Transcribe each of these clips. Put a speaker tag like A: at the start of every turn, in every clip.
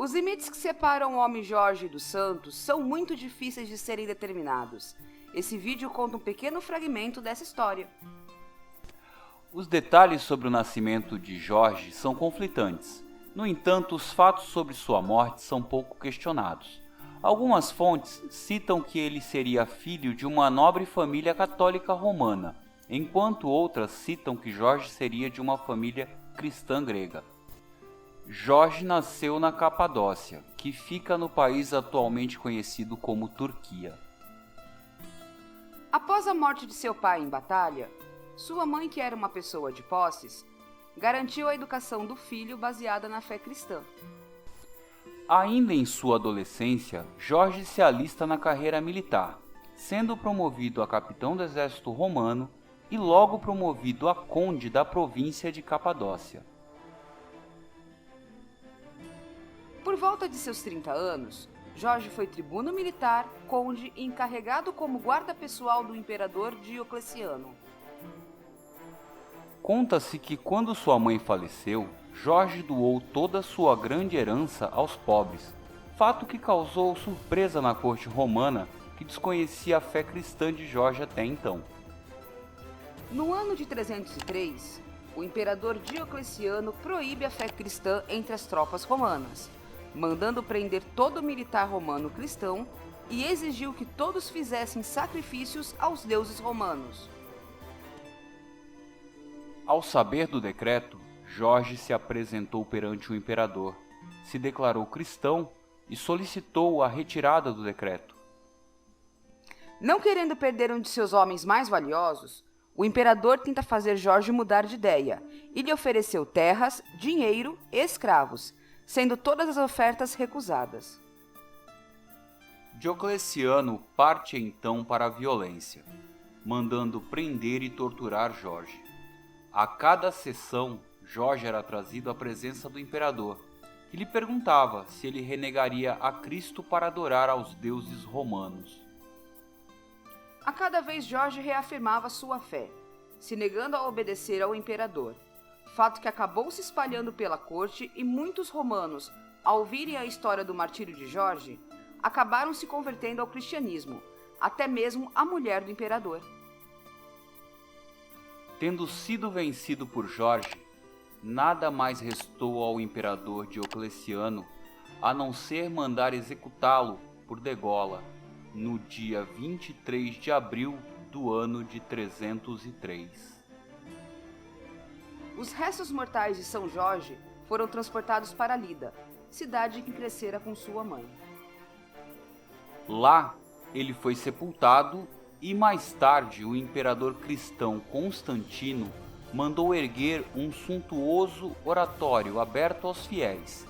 A: Os limites que separam o homem Jorge dos santos são muito difíceis de serem determinados. Esse vídeo conta um pequeno fragmento dessa história.
B: Os detalhes sobre o nascimento de Jorge são conflitantes. No entanto, os fatos sobre sua morte são pouco questionados. Algumas fontes citam que ele seria filho de uma nobre família católica romana, enquanto outras citam que Jorge seria de uma família cristã grega. Jorge nasceu na Capadócia, que fica no país atualmente conhecido como Turquia.
A: Após a morte de seu pai em batalha, sua mãe, que era uma pessoa de posses, garantiu a educação do filho baseada na fé cristã.
B: Ainda em sua adolescência, Jorge se alista na carreira militar, sendo promovido a capitão do exército romano e logo promovido a conde da província de Capadócia.
A: Por volta de seus 30 anos, Jorge foi tribuno militar, conde e encarregado como guarda pessoal do imperador Diocleciano.
B: Conta-se que quando sua mãe faleceu, Jorge doou toda sua grande herança aos pobres, fato que causou surpresa na corte romana, que desconhecia a fé cristã de Jorge até então.
A: No ano de 303, o imperador Diocleciano proíbe a fé cristã entre as tropas romanas, mandando prender todo militar romano cristão e exigiu que todos fizessem sacrifícios aos deuses romanos.
B: Ao saber do decreto, Jorge se apresentou perante o imperador, se declarou cristão e solicitou a retirada do decreto.
A: Não querendo perder um de seus homens mais valiosos, o imperador tenta fazer Jorge mudar de ideia e lhe ofereceu terras, dinheiro e escravos, sendo todas as ofertas recusadas.
B: Diocleciano parte então para a violência, mandando prender e torturar Jorge. A cada sessão, Jorge era trazido à presença do imperador, que lhe perguntava se ele renegaria a Cristo para adorar aos deuses romanos.
A: A cada vez Jorge reafirmava sua fé, se negando a obedecer ao imperador, fato que acabou se espalhando pela corte e muitos romanos, ao ouvirem a história do martírio de Jorge, acabaram se convertendo ao cristianismo, até mesmo a mulher do imperador.
B: Tendo sido vencido por Jorge, nada mais restou ao imperador Diocleciano a não ser mandar executá-lo por degola no dia 23 de abril do ano de 303.
A: Os restos mortais de São Jorge foram transportados para Lida, cidade que crescera com sua mãe.
B: Lá, ele foi sepultado e mais tarde o imperador cristão Constantino mandou erguer um suntuoso oratório aberto aos fiéis,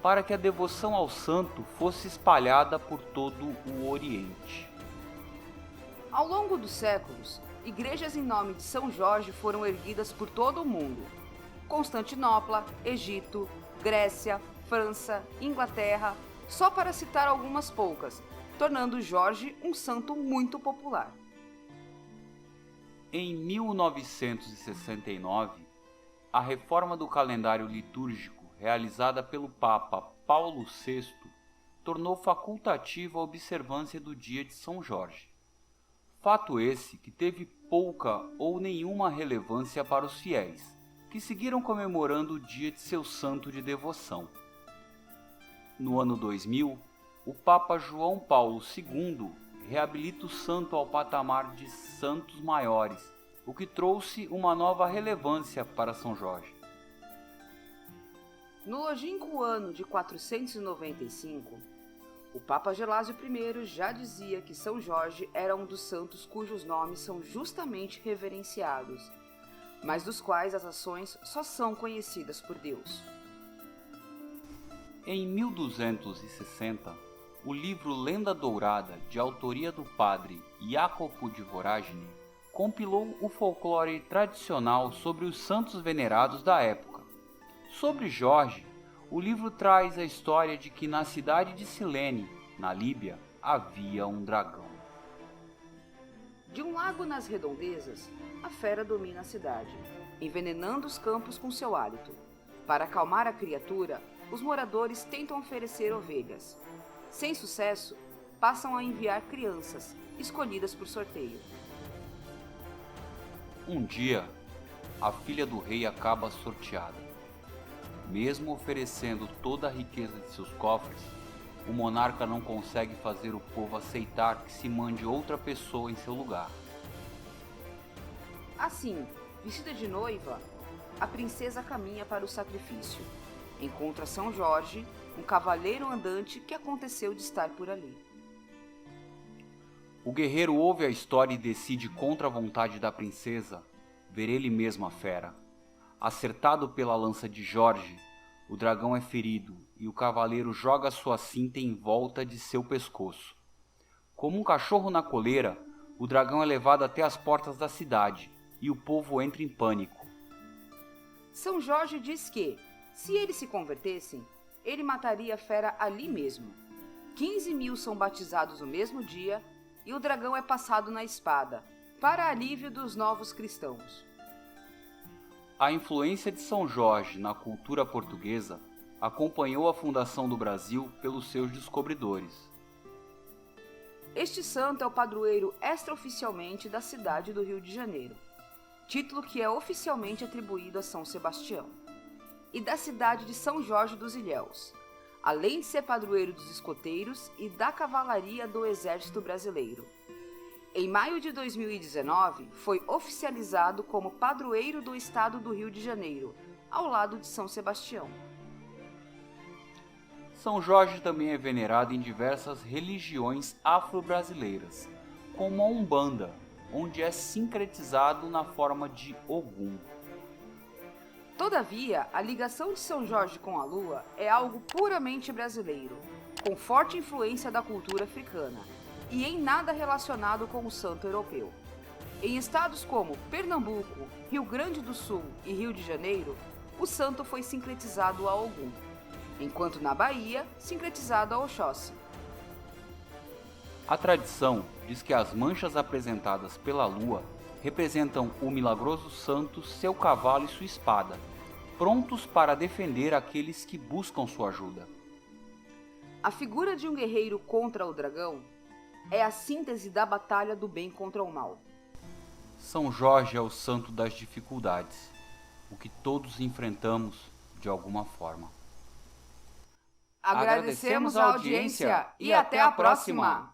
B: para que a devoção ao santo fosse espalhada por todo o Oriente.
A: Ao longo dos séculos, igrejas em nome de São Jorge foram erguidas por todo o mundo. Constantinopla, Egito, Grécia, França, Inglaterra, só para citar algumas poucas, tornando Jorge um santo muito popular.
B: Em 1969, a reforma do calendário litúrgico realizada pelo Papa Paulo VI tornou facultativa a observância do dia de São Jorge. Fato esse que teve pouca ou nenhuma relevância para os fiéis, que seguiram comemorando o dia de seu santo de devoção. No ano 2000, o Papa João Paulo II reabilita o santo ao patamar de santos maiores, o que trouxe uma nova relevância para São Jorge.
A: No longínquo ano de 495, o Papa Gelásio I já dizia que São Jorge era um dos santos cujos nomes são justamente reverenciados, mas dos quais as ações só são conhecidas por Deus.
B: Em 1260, o livro Lenda Dourada, de autoria do padre Jacopo de Voragine, compilou o folclore tradicional sobre os santos venerados da época. Sobre Jorge, o livro traz a história de que na cidade de Cilene, na Líbia, havia um dragão.
A: De um lago nas redondezas, a fera domina a cidade, envenenando os campos com seu hálito. Para acalmar a criatura, os moradores tentam oferecer ovelhas. Sem sucesso, passam a enviar crianças, escolhidas por sorteio.
B: Um dia, a filha do rei acaba sorteada. Mesmo oferecendo toda a riqueza de seus cofres, o monarca não consegue fazer o povo aceitar que se mande outra pessoa em seu lugar.
A: Assim, vestida de noiva, a princesa caminha para o sacrifício. Encontra São Jorge, um cavaleiro andante que aconteceu de estar por ali.
B: O guerreiro ouve a história e decide, contra a vontade da princesa, ver ele mesmo a fera. Acertado pela lança de Jorge, o dragão é ferido e o cavaleiro joga sua cinta em volta de seu pescoço. Como um cachorro na coleira, o dragão é levado até as portas da cidade e o povo entra em pânico.
A: São Jorge diz que, se eles se convertessem, ele mataria a fera ali mesmo. 15.000 são batizados no mesmo dia e o dragão é passado na espada, para alívio dos novos cristãos.
B: A influência de São Jorge na cultura portuguesa acompanhou a fundação do Brasil pelos seus descobridores.
A: Este santo é o padroeiro extraoficialmente da cidade do Rio de Janeiro, título que é oficialmente atribuído a São Sebastião, e da cidade de São Jorge dos Ilhéus, além de ser padroeiro dos escoteiros e da cavalaria do Exército Brasileiro. Em maio de 2019, foi oficializado como padroeiro do estado do Rio de Janeiro, ao lado de São Sebastião.
B: São Jorge também é venerado em diversas religiões afro-brasileiras, como a Umbanda, onde é sincretizado na forma de Ogum.
A: Todavia, a ligação de São Jorge com a Lua é algo puramente brasileiro, com forte influência da cultura africana, e em nada relacionado com o santo europeu. Em estados como Pernambuco, Rio Grande do Sul e Rio de Janeiro, o santo foi sincretizado a Ogum, enquanto na Bahia, sincretizado a Oxóssi.
B: A tradição diz que as manchas apresentadas pela lua representam o milagroso santo, seu cavalo e sua espada, prontos para defender aqueles que buscam sua ajuda.
A: A figura de um guerreiro contra o dragão é a síntese da batalha do bem contra o mal.
B: São Jorge é o santo das dificuldades, o que todos enfrentamos de alguma forma.
A: Agradecemos a audiência e até a próxima!